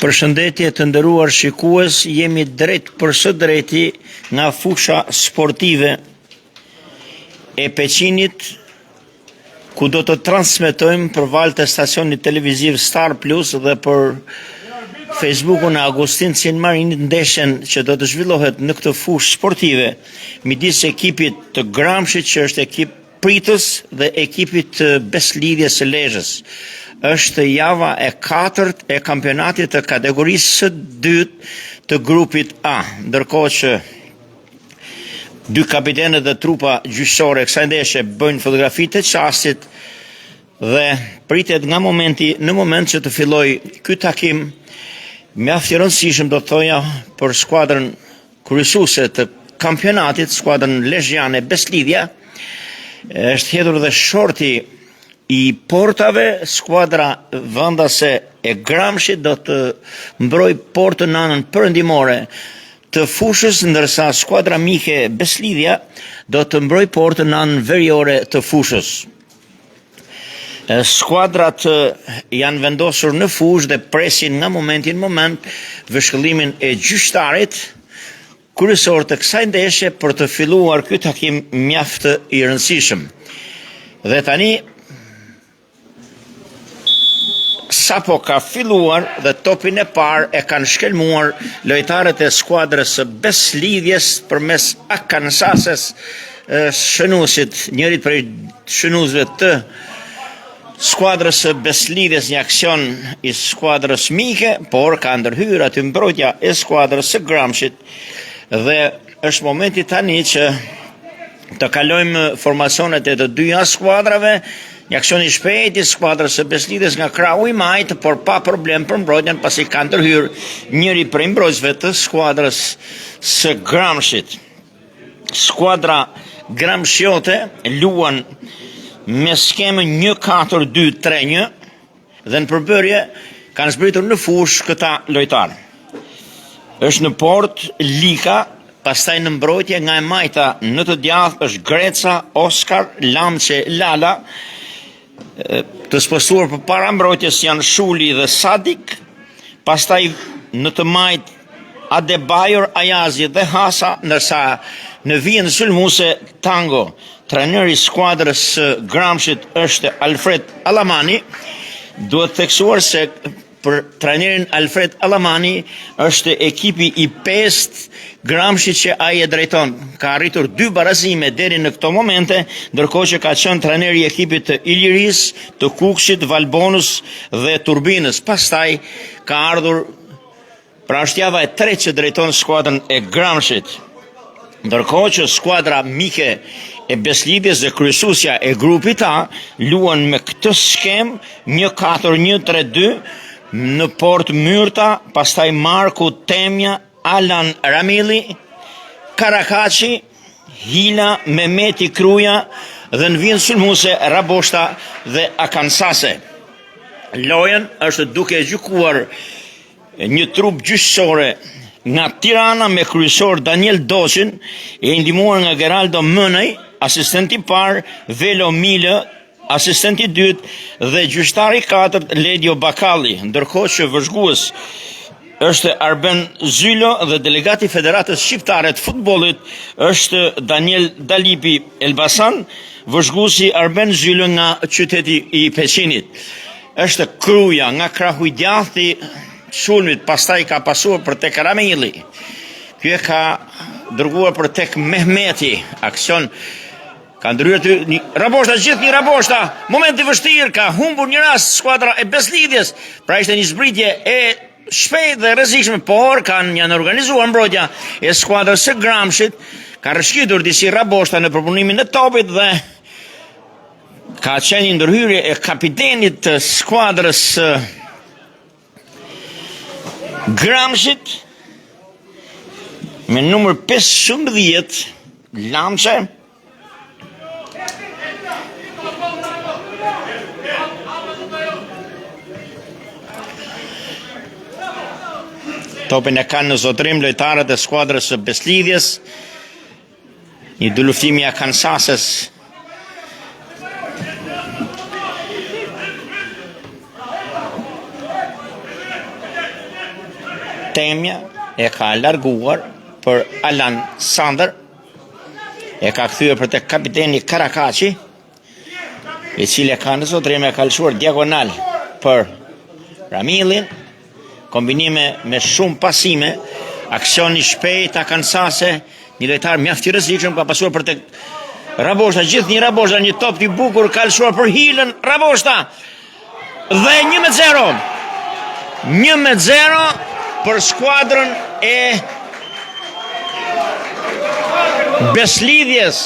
Përshëndetje të nderuar shikues, jemi drejt për së drejti nga fusha sportive e Peqinit, ku do të transmetojmë për valë të stacionit televiziv Star Plus dhe për Facebookun e Agustin Cienmarinit ndeshjen që do të zhvillohet në këtë fushë sportive midis ekipit të Gramshit, që është ekip pritës, dhe ekipit të Beslidhjes së Lezhës. Është java e 4 e kampionatit të kategorisë së 2 të grupit A, ndërkohë që dy kapitenët dhe trupa gjyqësore kësaj ndeshje bëjnë fotografi të çastit dhe pritet nga në moment që të fillojë ky takim mjaft i rëndësishëm, do të thoja, për skuadrën kryesuese të kampionatit, skuadrën lezhjane Beslidhja. Është hedhur dhe shorti i portave. Skuadra vendase e Gramshit do të mbroj portën në anën perëndimore të fushës, ndërsa skuadra mike Beslidhja do të mbroj portën në anën veriore të fushës. Skuadrat janë vendosur në fushë dhe presin nga momenti në moment vëshkëllimin e gjyqtarit kryesor të kësaj ndeshje për të filluar ky takim mjaft i rëndësishëm. Dhe tani sapo ka filluar dhe topin e parë e kanë shkelmuar lojtarët e skuadrës së Beslidhjes përmes akansases shënuesit, njërit prej shënuesve të skuadrës së Beslidhjes, një aksion i skuadrës mike, por ka ndërhyrë aty mbrojtja e skuadrës së Gramshit dhe është momenti tani që të kalojmë formacionet e të dyja skuadrave. Një aksion i shpejt i skuadrës së Beslidhjes nga krahu i majt, por pa problem për mbrojtjen, pasi ka ndërhyrë njëri prej mbrojtësve të skuadrës së Gramshit. Skuadra gramshiote luan me skemën 1-4-2-3-1 dhe në përbërje kanë zbritur në fushë këta lojtarë. Është në port Lika, pastaj në mbrojtje nga e majta në të djathtë është Greca, Oskar, Lamçe, Lala. Të spostuar për para mbrojtjes janë Shuli dhe Sadik, pastaj në të majt Adebayor, Ayazi dhe Hasa, ndërsa në vijën sulmuese Tango. Trajneri i skuadrës Gramshit është Alfred Alamani. Duhet theksuar se për trajnerin Alfred Alamani është ekipi i 5 Gramshit që ai e drejton. Ka arritur 2 barazime deri në këto momente, ndërkohë që ka qenë trajneri i ekipit të Iliris, të Kukshit, Valbonës dhe Turbinës. Pastaj ka ardhur, pra është java e 3 që drejton skuadrën e Gramshit. Ndërkohë që skuadra mike e Beslidhjes dhe kryesuesja e grupit A luan me këtë skem 1-4-1-3-2 në port Myrta, pastaj Marku Temja, Alan Ramili, Karakaçi, Hila, Mehmeti Kruja dhe në vijën sulmuese Raboshta dhe Akansase. Lojën është duke gjykuar një trup gjyqësore nga Tirana me kryesor Daniel Doçin, e ndihmuar nga Geraldo Mënej, asistenti i parë Velo Milë, asistenti i dytë dhe gjyqtari i katërt Ledio Bakalli, ndërkohë që vëzhgues është Arben Zylo dhe delegati i Federatës Shqiptare të Futbollit është Daniel Dalipi Elbasan, vëzhguesi Arben Zylo nga qyteti i Peqinit. Është Kruja nga krahu i djathtë i sulmit, pastaj ka pasuar për tek Ramili. Ky e ka dërguar për tek Mehmeti. Aksion ka ndryer Raboshta, gjithë një Raboshta. Moment i vështirë, ka humbur një rast skuadra e Beslidhjes. Pra ishte një zbritje e shpejt dhe rrezikshme, por janë organizuar mbrojtja e skuadrës së Gramshit. Ka rrëshqitur disi Raboshta në përpunimin e topit dhe ka qenë një ndërhyrje e kapitenit të skuadrës Gramshit me numër 15 Lamçe. Topin e kanë në zotrim lojtarët e skuadrës së Beslidhjes. Një duluftimi i Akansases Temja e ka larguar për Alan Sander, e ka kthyer për tek kapiteni Karakaçi, i cili ka në zotrim e kalëshuar diagonal për Ramillin, kombinime me shumë pasime, aksion i shpejt, akansase, një lojtar mjaft i rrezikshëm, ka pasuar për tek Raboshta, gjithë një Raboshta, një top i bukur, kalëshuar për Hilën, Raboshta, dhe 1-0. 1-0 për skuadrën e Beslidhjes.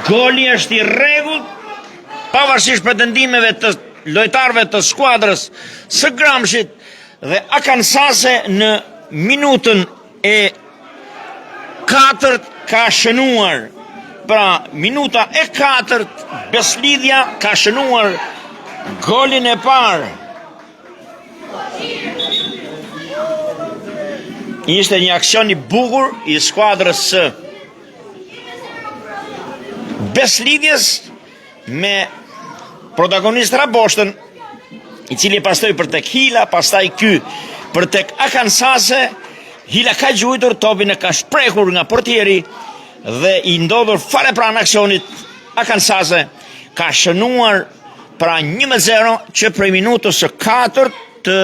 Goli është i rregullt, pavarësisht pretendimeve të lojtarëve të skuadrës së Gramshit, dhe Akansase në minutën e 4 ka shënuar. Pra, minuta e 4 Beslidhja ka shënuar golin e parë. Ishte një aksion i bukur i skuadrës së Beslidhjes me protagonist Raboshtën, i cili pastaj për tek Hila, pastaj ky për tek Akansase. Hila ka gjujtur, topin e ka shprekur nga portieri dhe i ndodhur fare pranë aksionit. Akansase ka shënuar pra 1-0 që prej minutës së 4 të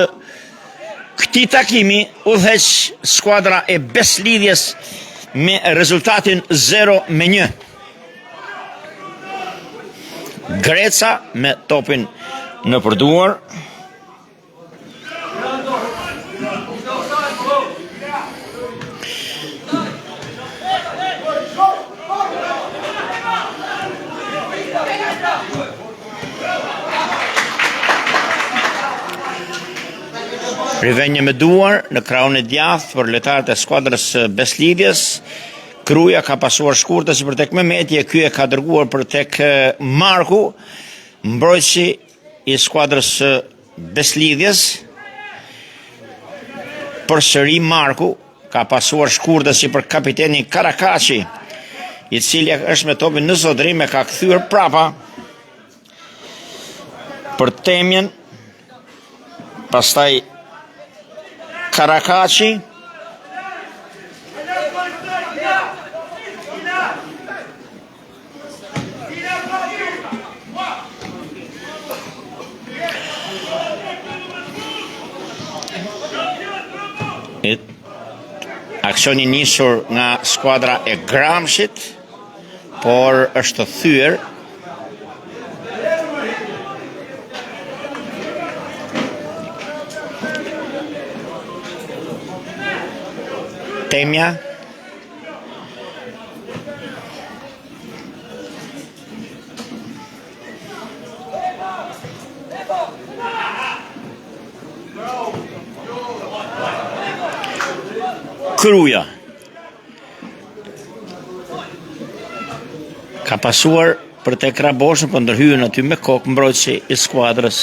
këtij takimi udhëheq skuadra e Beslidhjes me rezultatin 0-1. Greca me topin në përduar. Rivenje me duar në krahun e djathtë për lojtarët e skuadrës Beslidhjes. Kruja ka pasuar shkurtës për tek Mehmeti, e ky e ka dërguar për tek Marku, mbrojtësi i skuadrës Beslidhjes. Përsëri Marku ka pasuar shkurtës për kapitenin Karakaçi, i cili është me topin në zotrim, e ka kthyer prapa për Temjen, pastaj Karakaçi, aksioni nisur nga skuadra e Gramshit, por është thyer. Temja Kruja ka pasuar për tek Raboshën, për ndërhyen aty me kokë mbrojtësi i skuadrës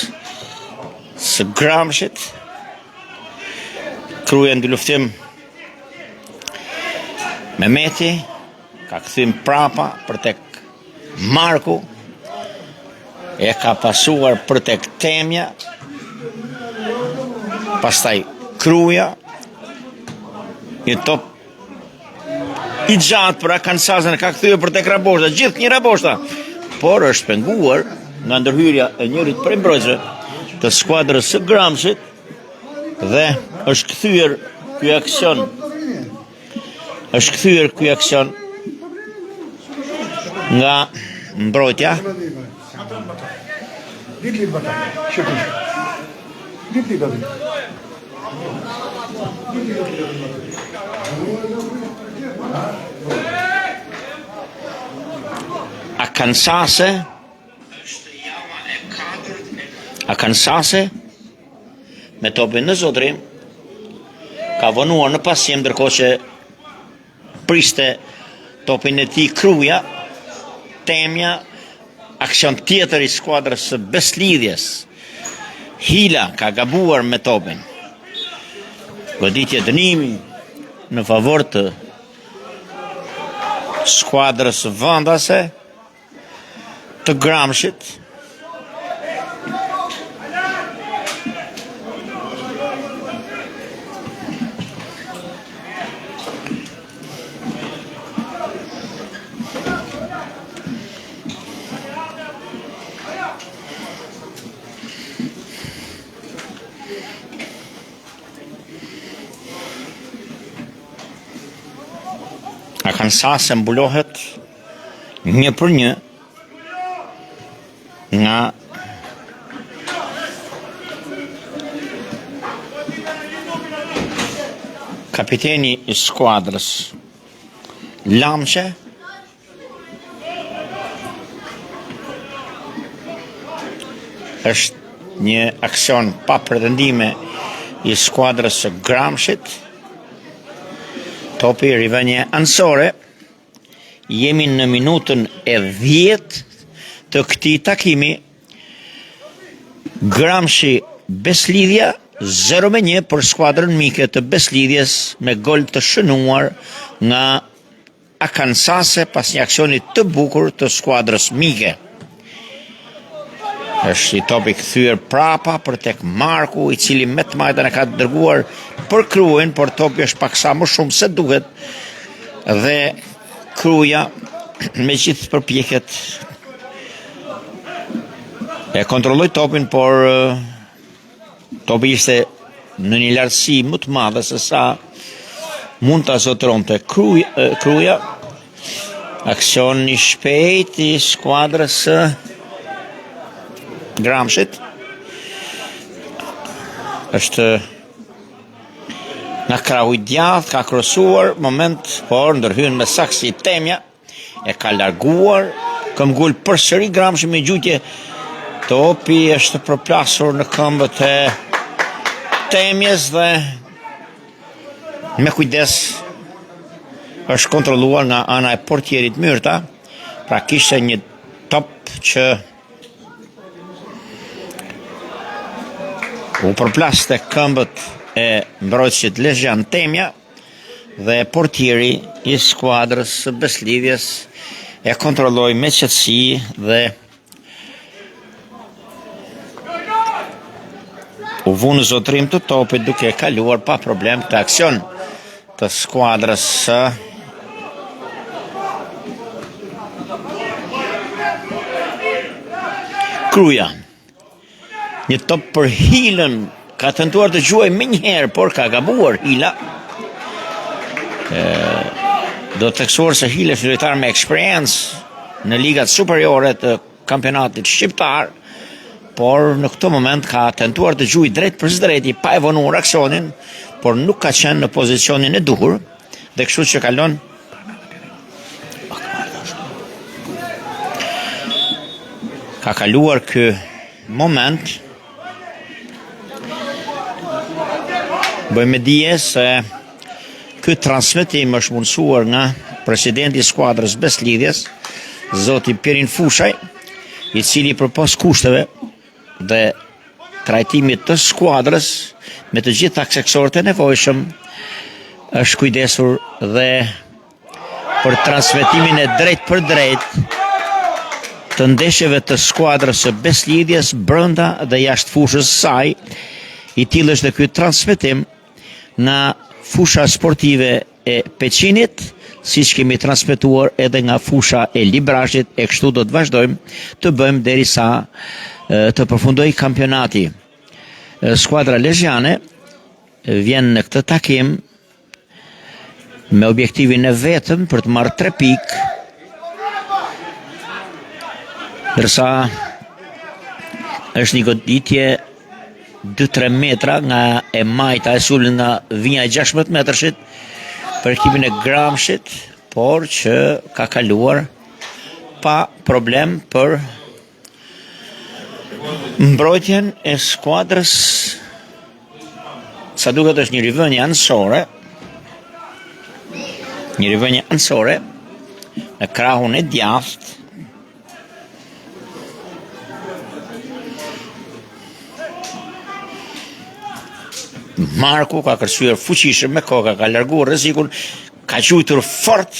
së Gramshit. Kruja në luftim Mehmeti ka kthym prapa për tek Marku, e ka pasuar për tek Temja, pastaj Kruja, një top i gjatë për Akansasën, ka kthyer për tek Raboshta, gjithë një Raboshta, por është penguar nga ndërhyrja e njërit prej mbrojtësve të skuadrës së Gramshit dhe është kthyer ky aksion. Është kthyer ky aksion nga mbrojtja. Akansase me topin në zotrim ka vonuar në pasim, ndërkohë që priste topin e tij Kruja. Temja, aksion tjetër i skuadrës së Beslidhjes. Hila ka gabuar me topin. Goditje dënimi në favor të skuadrës vendase të Gramshit. Kansase mbulohet 1-1 nga kapiteni I skuadrës Lamqe, është një aksion pa pretendime I skuadrës së Gramshit. Topi rivënie anësore. Jemi në minutën e 10 të këtij takimi. Gramshi Beslidhja 0-1 për skuadrën mike të Beslidhjes me gol të shënuar nga Kansase pas një aksioni të bukur të skuadrës mike. Është I topi kthyer prapa për tek Marku, I cili me të majtën e ka dërguar për Kruajin, por topi është paksa më shumë se duhet dhe Kruaja me gjithë përpjekjet e kontrolloi topin, por topi ishte në një lartësi më të madhe se sa mund ta zotëronte Kruaja. Aksion I shpejt I skuadrës së Gramshit. Është nga krahu I djathtë, ka krosuar, moment, por ndërhyn me saksi Temja, e ka larguar, këmbgul përsëri Gramshi me gjutje. Topi është përplasur në këmbët e Temjes dhe me kujdes është kontrolluar nga ana e portierit Myrta. Pra kishte një top që u përplas te këmbët e mbrojtësit Lezhjan Temja dhe portieri I skuadrës së Beslidhjes e kontrolloi me qetësi dhe u vu në zotrim të topit duke kaluar pa problem këtë aksion të skuadrës së Kruaja. Një top për Hilën, ka tentuar të gjuaj më njëherë, por ka gabuar Hila. Do të theksuar se Hila është lojtar me eksperiencë në ligat superiore të kampionatit shqiptar, por në këtë moment ka tentuar të gjuajë drejt për drejti pa e vonuar aksionin, por nuk ka qenë në pozicionin e duhur dhe kështu që kalon ka kaluar ky moment. Bëjmë dije se ky transmetim është mundësuar nga presidenti I skuadrës Beslidhjes, zoti Pirin Fushaj, I cili përpos kushteve dhe trajtimit të skuadrës me të gjitha aksesorët e nevojshëm është kujdesur dhe për transmetimin e drejt për drejt të ndeshjeve të skuadrës së Beslidhjes brenda dhe jashtë fushës saj. I tillë është dhe ky transmetim nga fusha sportive e Peqinit, siç kemi transmetuar edhe nga fusha e Librashit, e kështu do të vazhdojmë të bëjmë derisa të përfundojë kampionati. Skuadra lezhjane vjen në këtë takim me objektivin e vetëm për të marrë 3 pikë, ndërsa është një goditje 2-3 metra nga e majta e sulën nga vinja e 16 metrëshit për ekipin e Gramshit, por që ka kaluar pa problem për mbrojtjen e skuadrës. Sa duket është një rivënie anësore në krahun e djathtë. Marku ka kërcyer fuqishëm me koka, ka larguar rrezikun, ka quajtur fort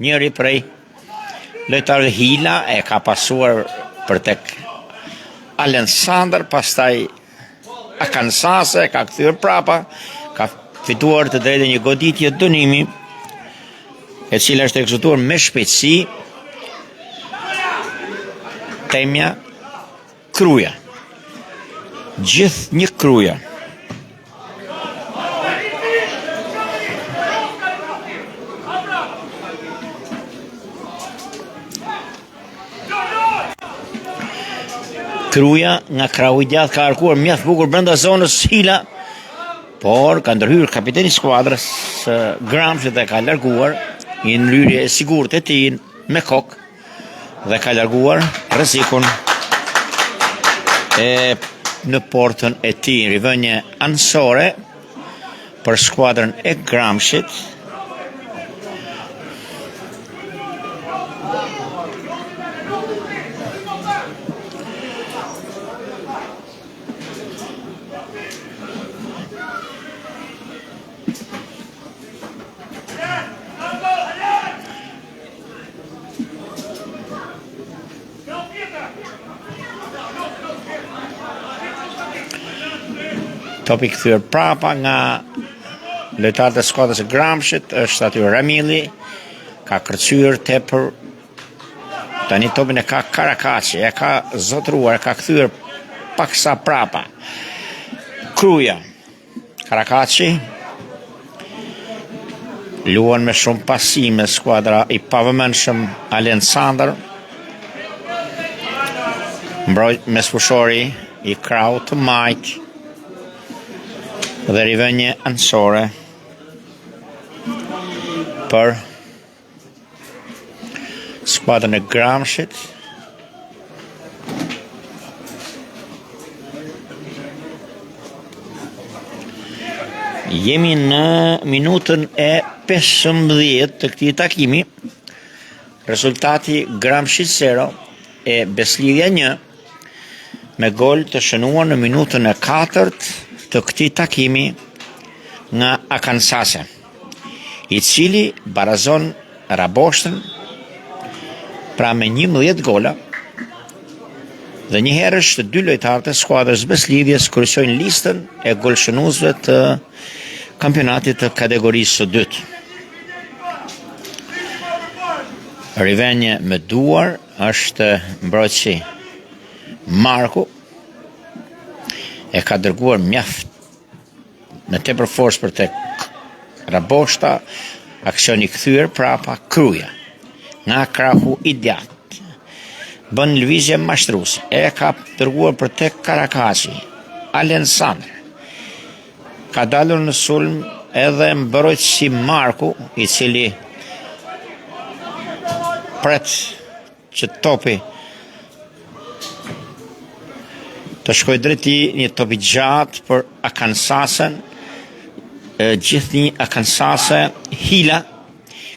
njëri prej lojtarëve. Hila e ka pasuar për tek Alensandr, pastaj Kansase ka kthyer prapa, ka fituar të drejtë një goditje dënimi, e cila është ekzekutuar me shpejtësi. Temja Kruaja. Gjithë një Kruaja. Kruja nga krahu i gjatë ka arkuar mjaft bukur brenda zonës Hila, por ka ndërhyrë kapiteni i skuadrës Gramshit dhe ka larguar një ndryrje e sigurt e tij me kokë dhe ka larguar rrezikun në portën e tij. Rivënje anësore për skuadrën e Gramshit. Topi kthyer prapa nga lojtarët e skuadrës së Gramshit, është aty Ramili, ka kërcyer tepër. Tani topin e ka Karakaçi, e ka zotruar, ka kthyer paksa prapa. Kruja, Karakaçi luan me shumë pasime skuadra i pavëmendshëm Alensandër. Mbrojt mesfushori i krau të majtë dhe rivënje anësore për skuadrën e Gramshit. Jemi në minutën e 15 të këtij takimi. Rezultati Gramshit 0 e Beslidhja 1 me gol të shënuar në minutën e 4 të këtij takimi nga Akansase, i cili barazon Raboshtën pra me 11 gola dhe njëherësh të dy lojtarët e skuadrës Beslidhjes kryqësojnë listën e golshënuesve të kampionatit të kategorisë së dytë. Rivënje me duar është mbrojtësi Marku, e ka dërguar mjaft në tepër forcë për tek Raboshta, aksioni kthyer prapa Kruja nga krahu i djathtë. Bën lëvizje mashtruese, e ka dërguar për tek Karakaçi. Alensandër ka dalur në sulm edhe mbrojtësi Marku, i cili pret që topi të shkoj drejt një topi gjatë për Akansasen, gjithnjë Akansase. Hila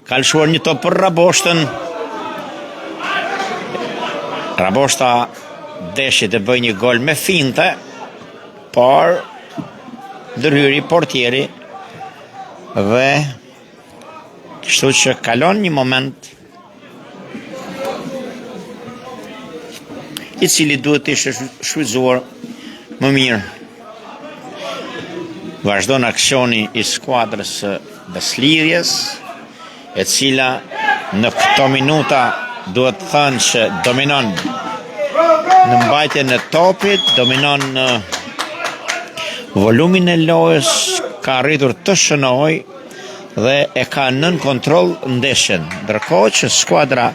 ka lëshuar një top për Raboshtën. Raboshta deshi të bëj një gol me finte, por ndërhyri portieri dhe kështu që kalon një moment i cili duhet të ishte shfrytzuar më mirë. Vazhdon aksioni i skuadrës së Beslidhjes, e cila në këto minuta duhet të thënë që dominon në mbajtjen e topit, dominon në volumin e lojës, ka arritur të shënoj dhe e ka nën kontroll ndeshjen, ndërkohë që skuadra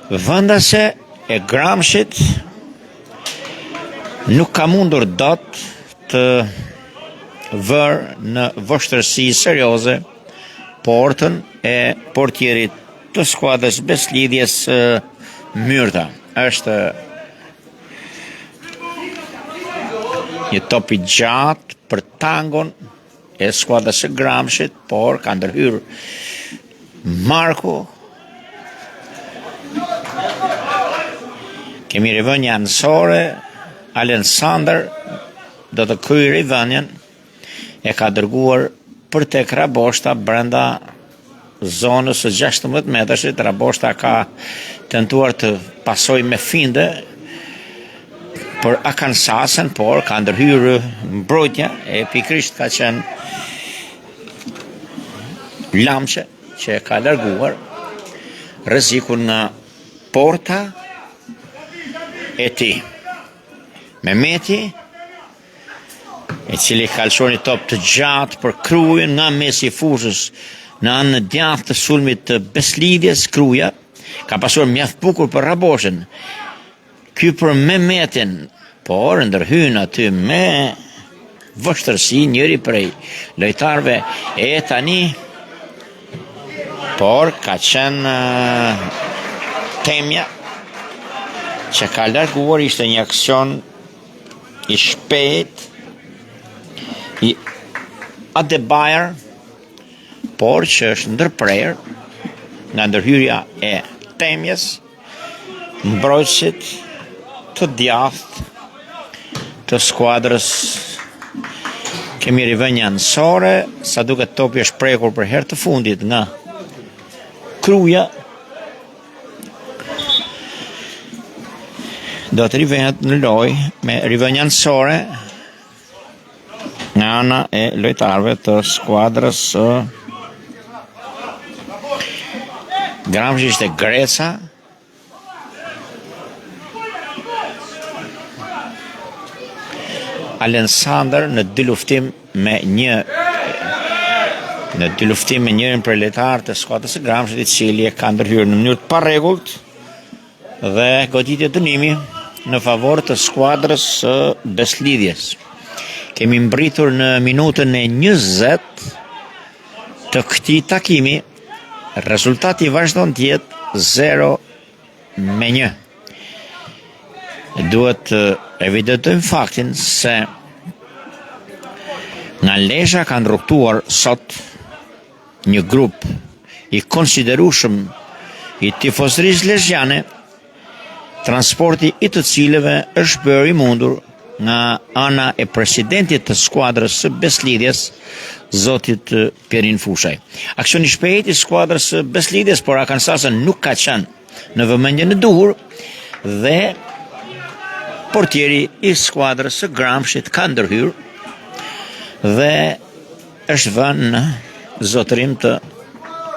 vendase e Gramshit nuk ka mundur dot të vërë në vështërsi serioze portën e portierit të skuadrës Beslidhjes Myrta. Është një top i gjatë për tangon e skuadrës së Gramshit, por ka ndërhyrë Marku. Kemi rivënje anësore, Alensandër do të kryej rivënjen, e ka dërguar për tek Raboshta brenda zonës së 16 metrashit. Raboshta ka tentuar të pasoj me finde për Akansasen, por ka ndërhyrë mbrojtja e pikrisht ka qenë Lamçe që ka larguar rrezikun nga porta e tij. Mehmeti, i cili ka lëshuar një top të gjatë për Krujën nga mesi i fushës në anën e djathtë të sulmit të Beslidhjes. Kruja ka pasuar mjaft bukur për Raboshtën. hypër me metin, por ndërhyn aty me vështërsi njëri prej lojtarëve e tani, por ka qenë Temja që ka larguar, ishte një aksion i shpejt i Adebayor, por që është ndërprer nga ndërhyrja e Temjes, mbrojtësit të djathtë të skuadrës. Kemi rivënja anësore, sa duket topi është prekur për herë të fundit nga Kruja. Do të rivënjat në loj me rivënja anësore nga ana e lojtarëve të skuadrës Gramsci. Ishte Greca, Alexander në dy luftim me njërin për lojtarët e skuadrës së Gramsci, i cili e ka ndërhyrë në mënyrë të parregullt dhe goditje dënimi në favor të skuadrës së Beslidhjes. Kemi mbritur në minutën e 20 të këtij takimi. Rezultati vazhdon të jetë 0-1. Duhet të evidentojmë faktin se nga Lezhë kanë rrugtuar sot një grup i konsiderueshëm i tifozërisë lezhjane, transporti i të cilëve është bërë i mundur nga ana e presidentit të skuadrës së Beslidhjes, zotit Pierin Fushaj. Aksioni shpejt i skuadrës së Beslidhjes, por Arkansasa nuk ka qenë në vëmendjen e duhur dhe portieri i skuadrës së Gramscit ka ndërhyrë dhe është vënë në zotërim të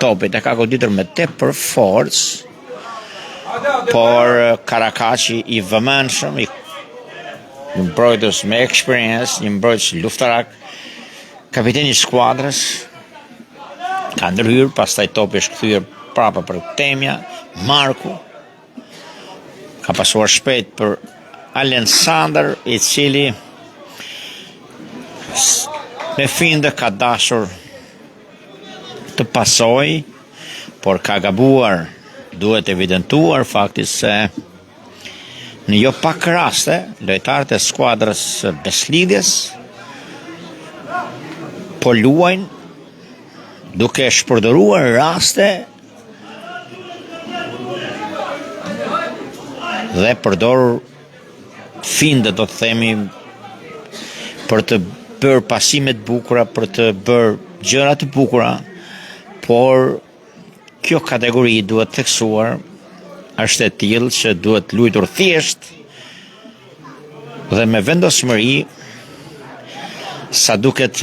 topit. E ka goditur me tepër forcë, por Karakashi i vëmendshëm, i një mbrojtës me eksperiencë, një mbrojtës luftarak, kapiteni i skuadrës, ka ndërhyrë, pastaj topi është kthyer prapa për Temja. Marku ka pasuar shpejt për Alexander, i cili me finde ka dashur të pasojë, por ka gabuar. Duhet evidentuar fakti se në jo pak raste lojtarët e skuadrës së Beslidhjes po luajnë duke shpërdoruar raste dhe përdorur finde, do të themi, për të bërë pasime të bukura, për të bërë gjëra të bukura, por kjo kategori duhet theksuar është e tillë që duhet luajtur thjesht dhe me vendosmëri. Sa duket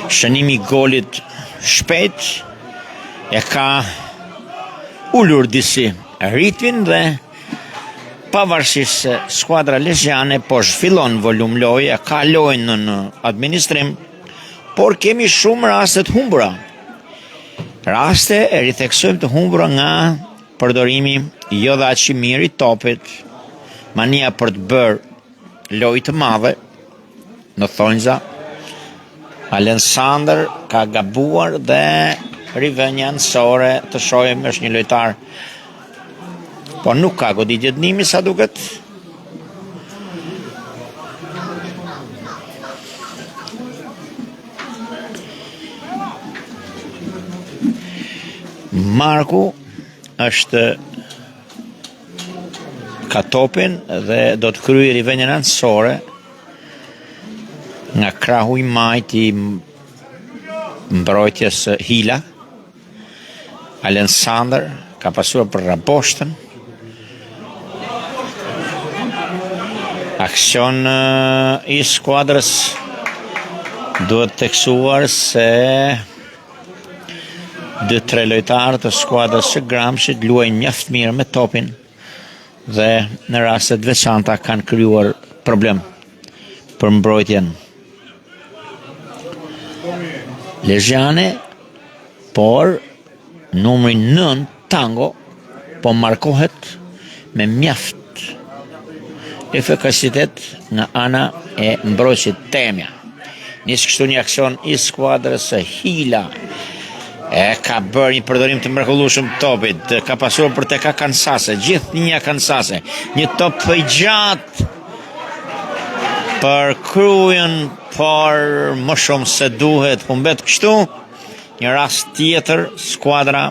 shënimi i golit shpejt e ka ulur disi ritmin dhe pavarësisht se skuadra lezhjane po zhvillon volum loje, ka lojën në administrim, por kemi shumë raste të humbura. Raste e ritheksojmë të humbura nga përdorimi jo dhe aq i mirë i topit, mania për të bërë lojë të madhe në thonjza. Alexander ka gabuar dhe rivënja anësore, të shohim, është një lojtar, po nuk ka goditje dënimi sa duket. Marku është ka topin dhe do të kryejë rivënien anësore nga krahu i majt i mbrojtjes Hila. Alexander ka pasuar për Raboshtën. Aksion i skuadrës duhet theksuar se 2-3 lojtarë të skuadrës së Gramscit luajnë mjaft mirë me topin dhe në raste të veçanta kanë krijuar problem për mbrojtjen lezhjane, por numri 9 Tango po markohet me mjaft efikasitet nga ana e mbrojtësit Temja. Nis kështu një aksion i skuadrës së Hila. Ka bërë një përdorim të mrekullueshëm të topit, ka pasuar për tek Akansase, gjithë një Akansase, një top i gjatë për Krujen, por më shumë se duhet humbet kështu. Një rast tjetër, skuadra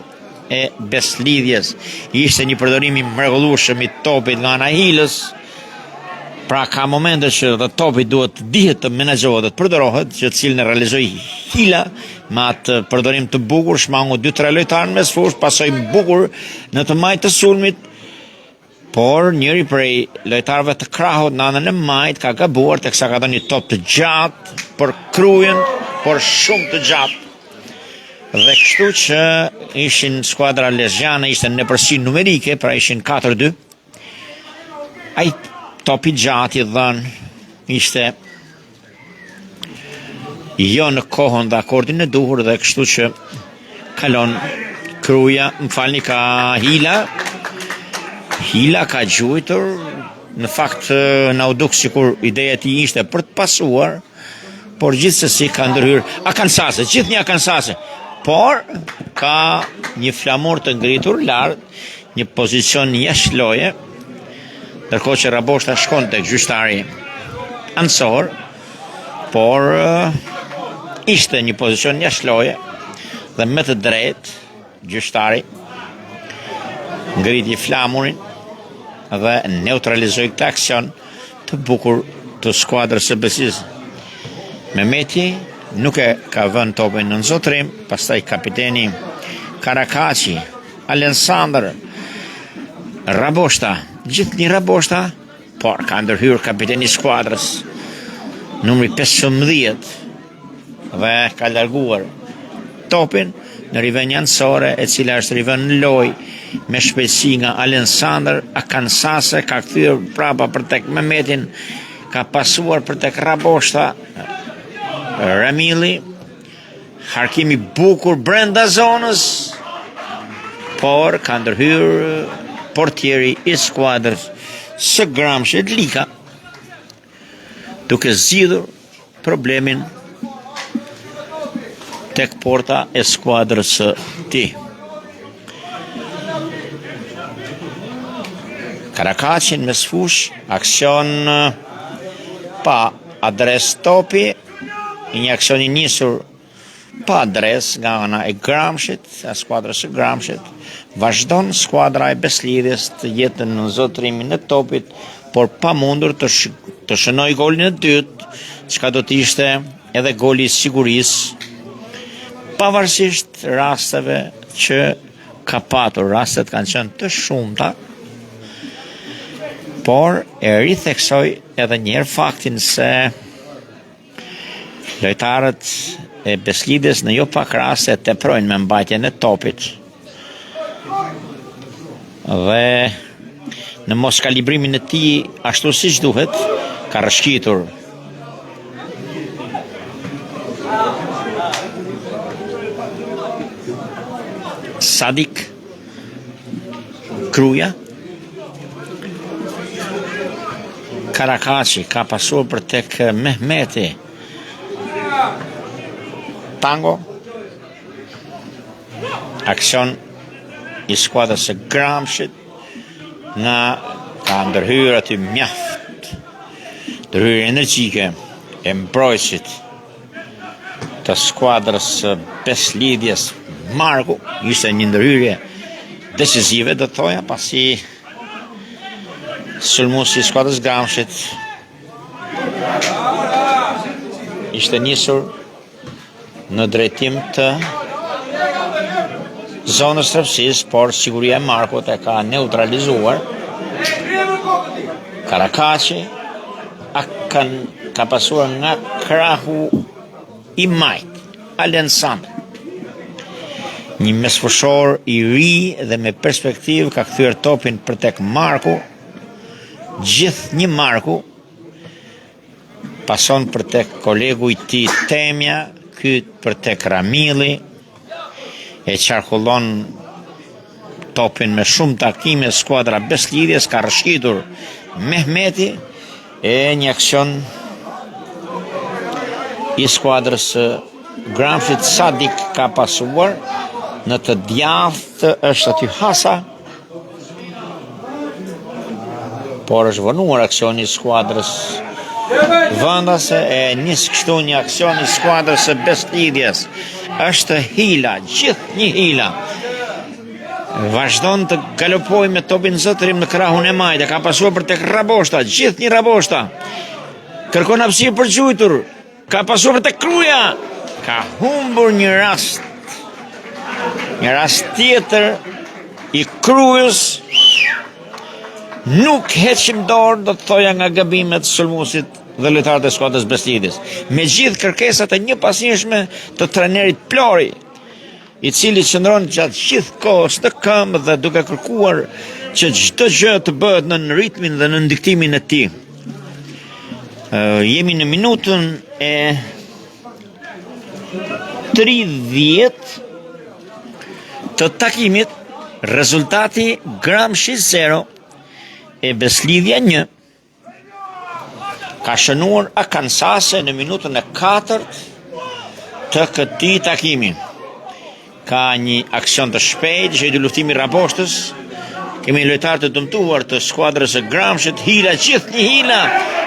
e Beslidhjes. Ishte një përdorim i mrekullueshëm i topit nga ana Hilës. Pra ka momente që dhe topi duhet dihet të menaxhohet, të përdorohet, që cilën e realizoi Hila me atë përdorim të bukur, shmangu 2-3 lojtarë mes fush, pasoi bukur në të majtë të sulmit, por njëri prej lojtarëve të krahut në anën e majt ka gabuar teksa ka dhënë një top të gjatë për Krujen, por shumë të gjatë. Dhe kështu që ishin skuadra lezjane, ishte në përsi numerike, pra ishin 4-2. Ai topi gjatë i dhënë ishte jo në kohën dhe akordin e duhur, dhe kështu që kalon Kruja, më falni, ka Hila ka gjujtur, në fakt na u duk sikur ideja e tij ishte për të pasuar, por gjithsesi ka ndërhyrë Akansase, gjithë një Akansase, por ka një flamur të ngritur lart, një pozicion jashtë loje, ndërkohë që Raboshta shkon tek gjyqtari ansor, por ishte një pozicion jashtë loje dhe me të drejtë gjyqtari ngriti flamurin dhe neutralizoi këtë aksion të bukur të skuadrës së Beslidhjes. Mehmeti nuk e ka vënë topin në nxotrim, pastaj kapiteni Karakaçi, Alensandr, Raboshta, gjithë një Raboshta, por ka ndërhyrë kapiteni skuadrës numri 15 dhe ka larguar topin në rivën jansore, e cila është rivën në loj me shpejtësi nga Alensandr. Akansase ka kthyer prapa për tek Mehmetin, ka pasuar për tek Raboshta, Ramili, harkimi bukur brenda zonës, por ka ndërhyrë portieri i skuadrës së Gramshit, Lika, duke zgjidhur problemin tek porta e skuadrës së tij. Karakaçin mes fush, aksion pa adres topi, një aksion i nisur pa adres nga ana e Gramshit, e skuadrës së Gramshit. Vazhdon skuadra e Beslidhjes të jetë në zotrimin e topit, por pa mundur të shënoj golin e dytë, çka do të ishte edhe goli i sigurisë, pavarësisht rasteve që ka patur. Rastet kanë qenë të shumta, por e ritheksoj edhe njerë faktin se lojtarët e Beslidhjes në jo pak raste teprojnë me mbajtjen e topit dhe në mos kalibrimin e tij ashtu siç duhet ka rrëshqitur Sadik Kruja. Karakaçi ka pasuar për tek Mehmeti Tango. Aksion i skuadrës së Gramshit nga ka ndërhyrë aty mjaft ndërhyrë energjike e mbrojtësit të skuadrës së Beslidhjes, Marku. Ishte një ndërhyrje decisive, do të thoja, pasi sulmuesi i skuadrës Gramshit ishte nisur në drejtim të zonës tërësisë, por siguria e Markut e ka neutralizuar. Karakaçi ka pasuar nga krahu i majt, Alensandr. Një mesfushor i ri dhe me perspektivë ka kthyer topin për tek Marku. Gjithë një Marku pason për tek kolegu i tij Temja, ky për tek Ramili, e qarkullon topin me shumë takime skuadra Beslidhjes, ka rëshqitur Mehmeti e një aksion i skuadrës Gramshit Sadik ka pasuar, në të djathtë është aty Hasa, por është vënuar aksioni i skuadrës vendase e nis kështu një aksion i skuadrës së Beslidhjes. Është hila, gjithë një hila. Vazhdon të galopojë me topin zotërim në krahun e majtë, ka pasuar për tek Raboshta, gjithë një Raboshta. Kërkon hapësirë për gjujtur, ka pasuar për tek Kruja, ka humbur një rast tjetër i Krujës. Nuk heqim dorë, do të thoja, nga gabimet sulmuesit dhe lojtarët e skuadrës Beslidhjes. Me gjithë kërkesat e njëpasnjëshme të trajnerit Plori, i cili qëndron gjatë gjithë kohës në këmbë dhe duke kërkuar që çdo gjë të bëhet në ritmin dhe në ndiktimin e tij. Jemi në minutën e 30 të takimit, rezultati Gramshi 0 e Beslidhja 1, ka shënuar Akansase në minutën e 4 të këtij takimi. Ka një aksion të shpejtë, që i luftimi Raboshtës, kemi lojtarë të dëmtuar të skuadrës së Gramshit, hila, gjithë një hila,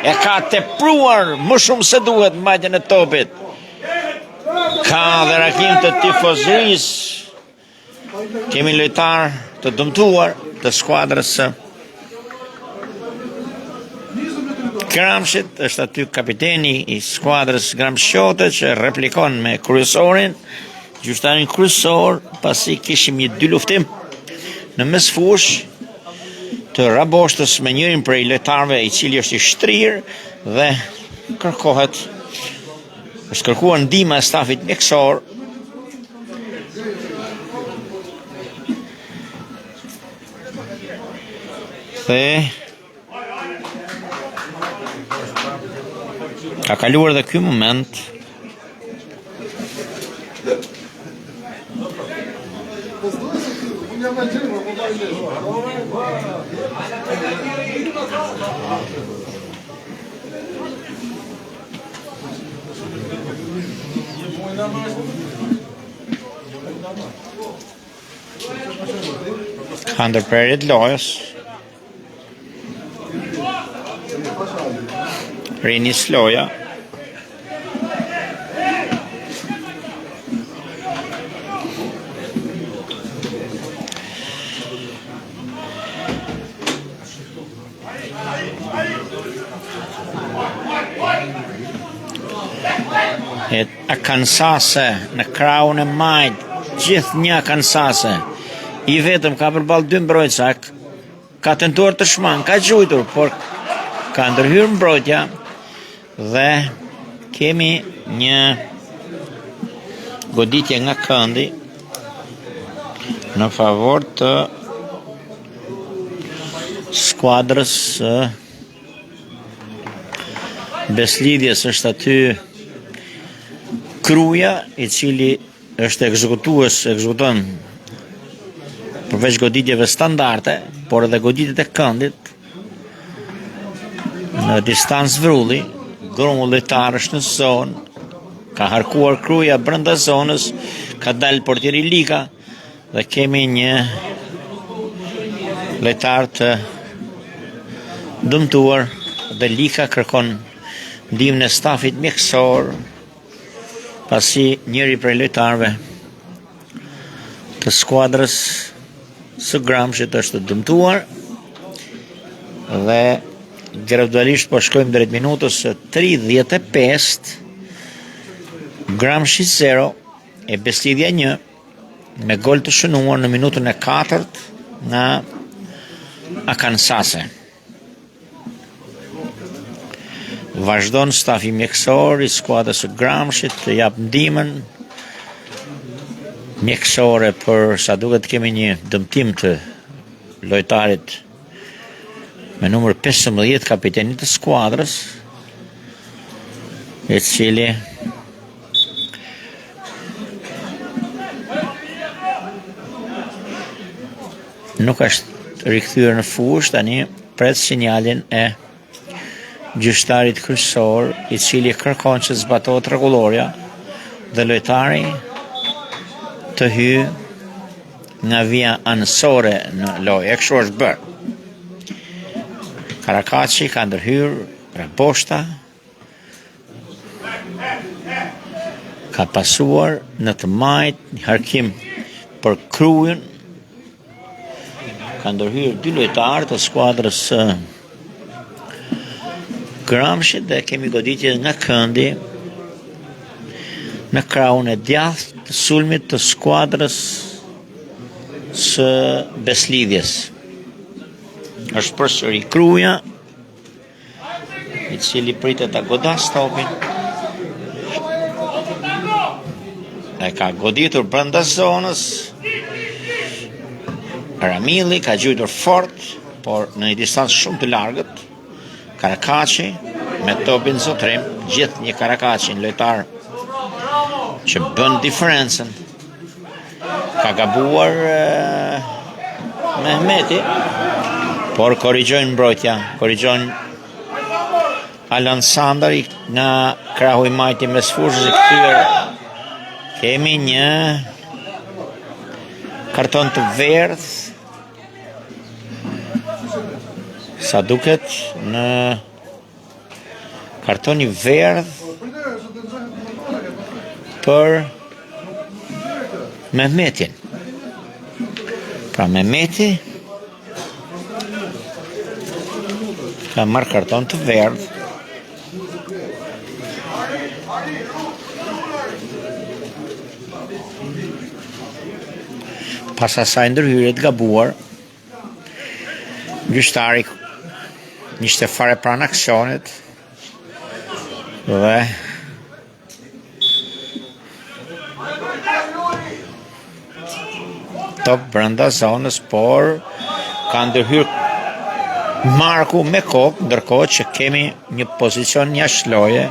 e ka tepruar më shumë se duhet mbajtjen e topit. Ka dhe rakim të tifozërisë, kemi lojtarë të dëmtuar të skuadrës së Gramshit, është aty kapiteni i skuadrës Gramshote që replikon me kryesorin, gjyqtarin kryesor, pasi kishim një dy luftim në mesfush të Raboshtës me njërin prej lojtarëve i cili është i shtrirë dhe është kërkuar ndihma e stafit mjekësor. Dhe ka kaluar dhe ky moment. Ka ndërprerje të lojës. Rinis loja. Akansase në krahun e majtë, gjithë një Akansase, i vetëm ka përballë dy mbrojtësa, ka tentuar të shmang, ka gjujtur, por ka ndërhyrë mbrojtja dhe kemi një goditje nga këndi në favor të skuadrës Beslidhjes. Është aty Kruja, i cili është ekzekuton përveç goditjeve standarde, por edhe goditjet e këndit në distancë vrulli. Grumulli lojtar është në zonë, ka harkuar Kruja brenda zonës, ka dalë portieri Lika dhe kemi një lojtar të dëmtuar dhe Lika kërkon ndihmën e stafit mjekësor, pasi njëri prej lojtarëve të skuadrës së Gramshit është dëmtuar dhe gradualisht po shkojmë drejt minutës 35, Gramshi 0 e Beslidhja 1, me gol të shënuar në minutën e 4 nga Akansase. Vazhdon stafi mjekësor i skuadrës së Gramshit të jap ndihmën mjekësore, për sa duket kemi një dëmtim të lojtarit me numër 15, kapitenit të skuadrës, i cili nuk është rikthyer në fushë, tani pret sinjalin e gjyqtarit kryesor, i cili kërkon që zbatohet rregulloria dhe lojtari të hyjë nga vija anësore në lojë. E kështu është bërë. Karakaçi ka ndërhyrë Raboshta, ka pasuar në të majt një harkim për krujën, ka ndërhyrë dy lojtarë të skuadrës Gramshit dhe kemi goditje nga këndi në krahun e djathtë të sulmit të skuadrës së Beslidhjes. Është përsëri Kruja, i cili pritet ta godas topin. E ka goditur brenda zonës. Ramilli ka gjuajtur fort, por në një distancë shumë të largët. Karakaçi me topin zotrim, gjithë një Karakaçi, një lojtar që bën diferencën. Ka gabuar Mehmeti, por korrigjojnë mbrojtja, korrigjojnë Alan Sandari nga krahu i majti mes fushës i kthyer. Kemi një karton të verdh, sa duket në kartoni verdh për Mehmetin. Pra Mehmeti ka marrë karton të verdh. Pas asaj ndërhyrje të gabuar, gjyqtari ishte fare pranë aksionit dhe top brenda zonës, por ka ndërhyrë Marku me kokë, ndërkohë që kemi një pozicion jashtë loje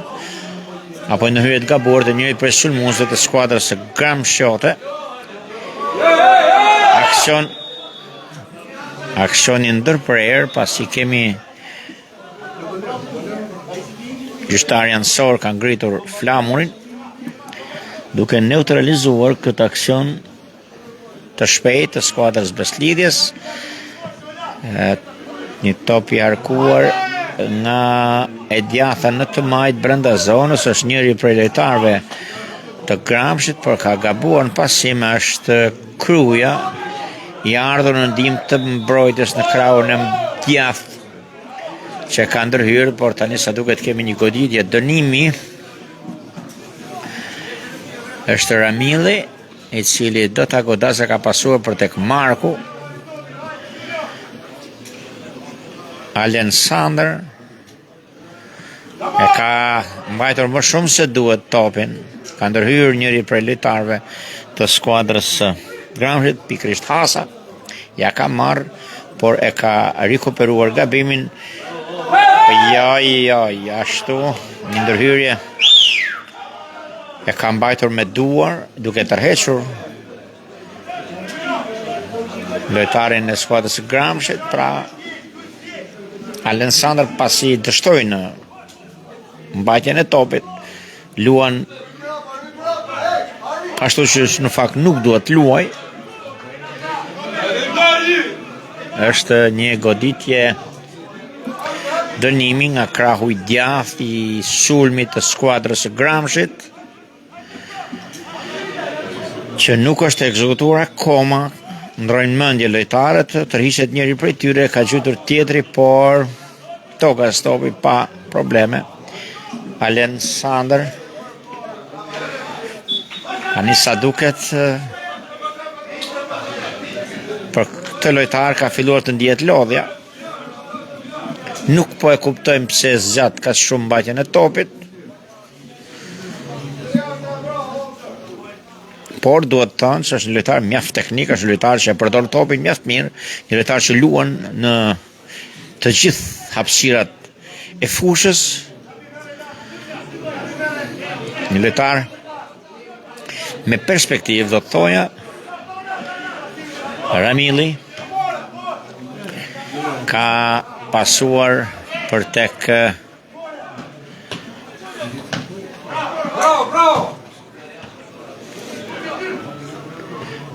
apo ndërhyrje të gabuar të njëri prej sulmuesve të skuadrës së Gramshiote. Aksioni ndërprer, pasi kemi gjyqtari anësor ka ngritur flamurin duke neutralizuar këtë aksion të shpejtë të skuadrës Beslidhjes. Një top i arkuar nga e djatha në të majt brenda zonës, është njëri prej lojtarëve të Gramshit, por ka gabuar në pasim. Është Kruja, i ardhur në ndihmë të mbrojtjes në krahun e djathtë që ka ndërhyrë, por tani sa duket kemi një goditje. Dënimi është Ramilli, i cili do ta godasë, ka pasuar për tek Marku. Alen Sander e ka mbajtur më shumë se duhet topin. Ka ndërhyrë njëri prej lojtarëve të skuadrës Gramshit, pikërisht Hasa. Ja ka marrë, por e ka rikuperuar gabimin. Ashtu një ndërhyrje e ka mbajtur me duar, duke tërhequr lojtarin e skuadrës së Gramshit. Pra Alexander, pasi dështoi në mbajtjen e topit, luan ashtu që në fakt nuk duhet luaj. Është një goditje dënimi nga krahu i djathtë i sulmit të skuadrës së Gramshit, që nuk është ekzekutuar akoma. Ndrojnë mendje lojtarët, tërhiqet njëri prej tyre, ka gjuajtur tjetri, por toka stopi pa probleme. Alen Sander tani sa duket për këtë lojtar ka filluar të ndihet lodhja. Nuk po e kuptojmë pse zgjat ka shumë mbajtjen e topit, por duhet të thënë se është një lojtar mjaft teknik, është një lojtar që e përdor topin mjaft mirë, një lojtar që luan në të gjithë hapësirat e fushës, një lojtar me perspektivë, do të thoja. Ramilli ka pasuar për tek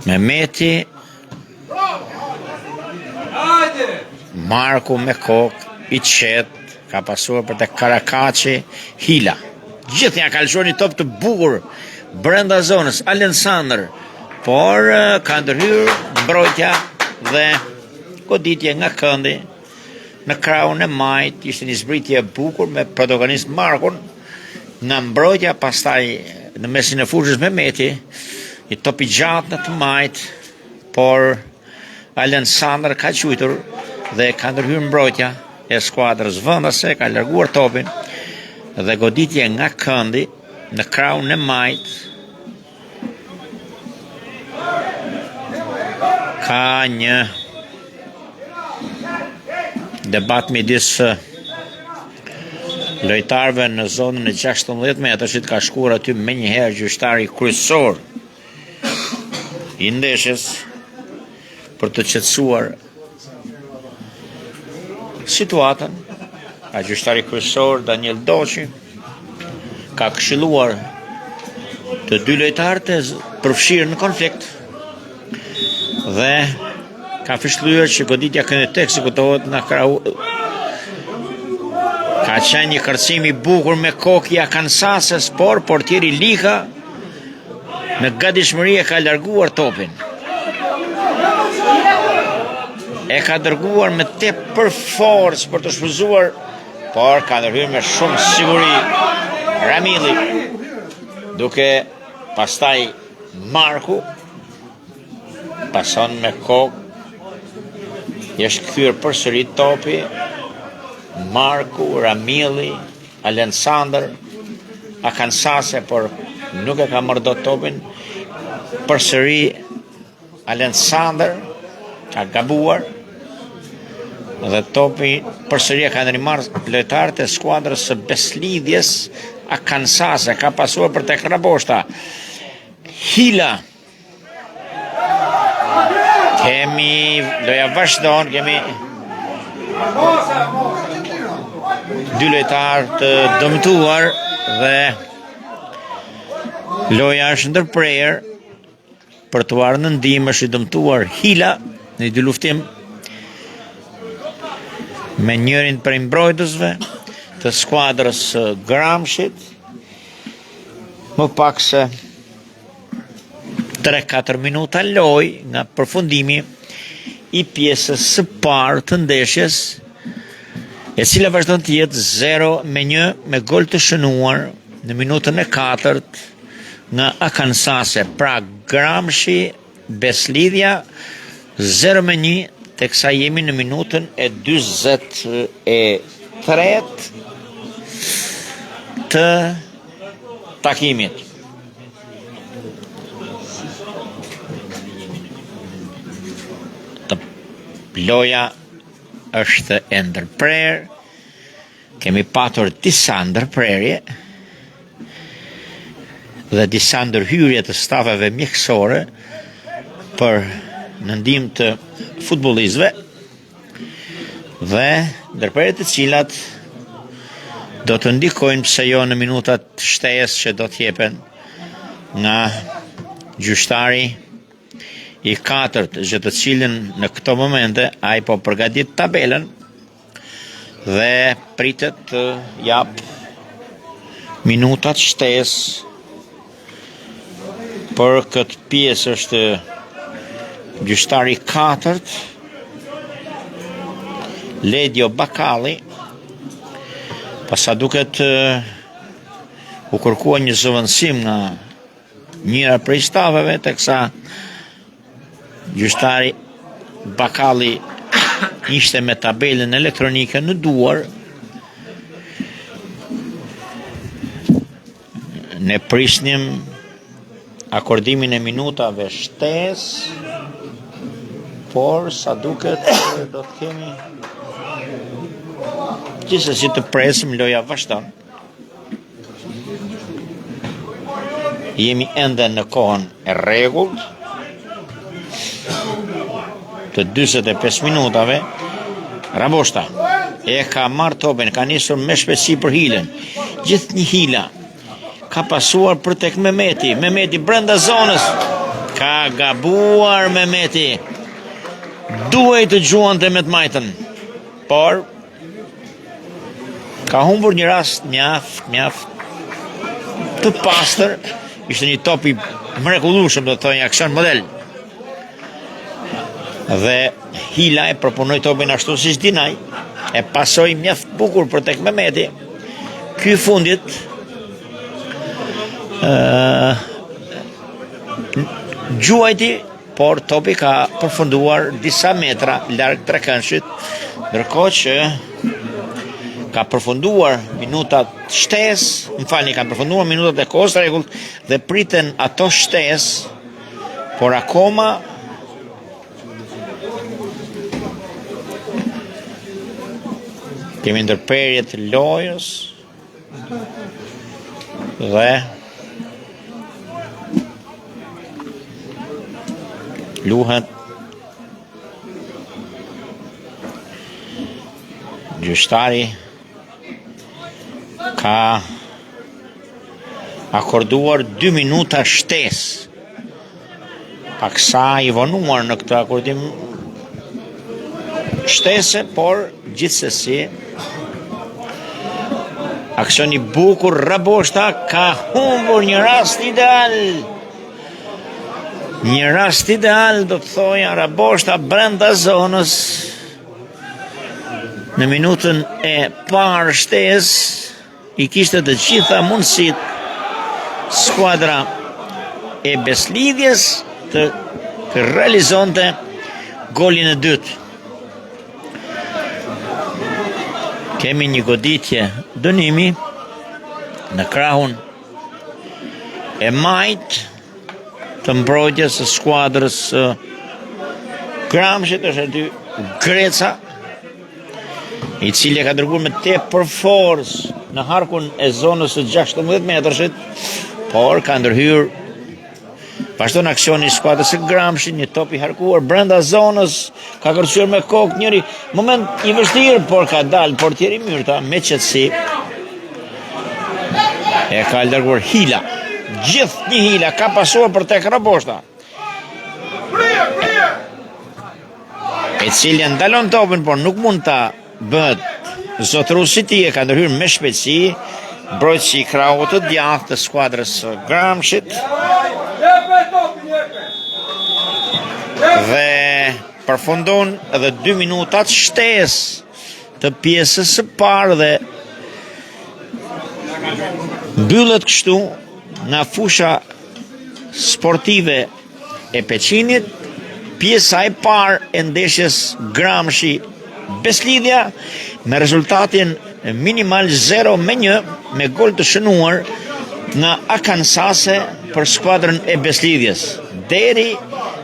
Mehmeti, Marku me kokë i qetë, ka pasuar për tek Karakaçi, Hila. Gjithë ja kalëshoni top të bukur brenda zonës, Alensandr, por ka ndërhyrë mbrojtja dhe goditje nga këndi në krahun e majt. Ishte një zbritje e bukur me protagonist Markun nga mbrojtja, pastaj në mesin e fushës Mehmeti, i topi gjatë në të majt, por Alensandr ka qujtur dhe ka ndërhyrë mbrojtja e skuadrës vendase, ka larguar topin dhe goditje nga këndi në krahun e majt. Ka një debat midis lojtarëve në zonën e 16 metrëshit. Ka shkuar aty me njëherë gjyqtari kryesor i ndeshjes për të qetësuar situatën. A gjyqtari kryesor Daniel Doçi ka këshilluar të dy lojtarët e përfshirë në konflikt dhe ka fishlyer që goditja kënd tek ekzekutohet nga krahu. Ka qenë një kërcim i bukur me kokë i Akansases, por portieri Lika me gatishmëri e ka larguar topin. E ka dërguar me tepër forcë për të shfryzuar, por ka ndërhyrë me shumë siguri Ramili, duke pastaj Marku pason me kokë, i është kthyer përsëri topi. Marku, Ramili, Alensandr, Akansase, por nuk e ka marrë dot topin. Përsëri Alensandr ka gabuar dhe topi përsëri ka ndërmarrë lojtarët e skuadrës së Beslidhjes. Akansase ka pasuar për tek Raboshta, Hila. Kemi loja vazhdon, kemi dy lojtarë të dëmtuar dhe loja është ndërprerje për të marrë në ndihmë. Është i dëmtuar Hila në dy luftim me njërin prej mbrojtësve të skuadrës Gramshit. Më pak se 3-4 minuta loj nga përfundimi i pjesës së parë të ndeshjes, e cila vazhdon të jetë 0-1 me gol të shënuar në minutën e 4 nga Akansase. Pra Gramshi Beslidhja 0-1, teksa jemi në minutën e 43 të takimit. Loja është e ndërprerë, kemi patur disa ndërprerje dhe disa ndërhyrje të stafeve mjekësore për në ndihmë të futbollistëve, dhe ndërprerje të cilat do të ndikojnë pse jo në minutat shtesë që do të jepen nga gjyqtari i 4, që të cilën në këto momente ai po përgatit tabelën dhe pritet të jap minutat shtesë për këtë pjesë. Është gjyqtari i 4, Ledio Bakalli. Pasa duket u kërkua një zëvendësim nga njëra prej stafeve, teksa gjyqtari Bakalli ishte me tabelën elektronike në duar. Ne prisnim akordimin e minutave shtesë, por sa duket do të kemi gjithsesi të presim, loja vazhdon. Jemi ende në kohën e rregullt të 45 minutave Raboshta e ka marrë topin, ka nisur me shpejtësi për hilën. Gjithë një hila ka pasuar për tek Mehmeti. Mehmeti brenda zonës. Ka gabuar Mehmeti. Duhej të gjuante me të majtën. Por ka humbur një rast mjaft të pastër. Ishte një top i mrekullueshëm, do të thonjë aksion model. Dhe hila e proponoi topin ashtu siç dinaj, e pasoi mjaft bukur për tek Mehmeti. Ky fundit gjuajti, por topi ka përfunduar disa metra larg trekëndshit, ndërkohë që ka përfunduar minutat shtesë, kanë përfunduar minutat e kohës rregullt dhe priten ato shtesë, por akoma kemi ndërprerje të lojës dhe luhet gjyqtari ka akorduar 2 minuta shtesë, paksa i vonuar në këtë akordim shtese, por gjithsesi aksioni bukur. Raboshta ka humbur një rast ideal. Një rast ideal, do të thoja, Raboshta brenda zonës në minutën e parë shtesë i kishte të gjitha mundësit skuadra e Beslidhjes të realizonte golin e dytë. Kemi një goditje dënimi në krahun e majtë të mbrojtjes së skuadrës Gramshit, është aty Greca, i cili ka dërguar me tepër forcë në harkun e zonës së 16 metrashit, por ka ndërhyr vazhdon aksioni i skuadrës së Gramshit, një top i harkuar brenda zonës, ka kërcyer me kokë njëri, moment i vështirë, por ka dalë portieri Myrta me qetësi. E ka larguar hila. Gjithë një hila ka pasuar për tek Raboshta, e cili ndalon topin, por nuk mund ta bëhet zotërues si ti, e ka ndërhyr me shpejtësi mbrojtësi i krahut të djathtë të skuadrës së Gramshit dhe përfundon edhe 2 minutat shtesë të pjesës së parë dhe mbyllet kështu nga fusha sportive e Peqinit, pjesa e parë e ndeshjes Gramshi Beslidhja, me rezultatin minimal 0-1 me gol të shënuar nga Akansase për skuadrën e Beslidhjes. Deri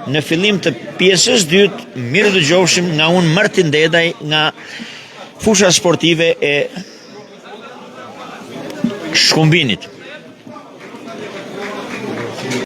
në fillim të pjesës dytë, mirë dëgjofshim nga unë Martin Dedaj nga fusha sportive e Shkumbinit.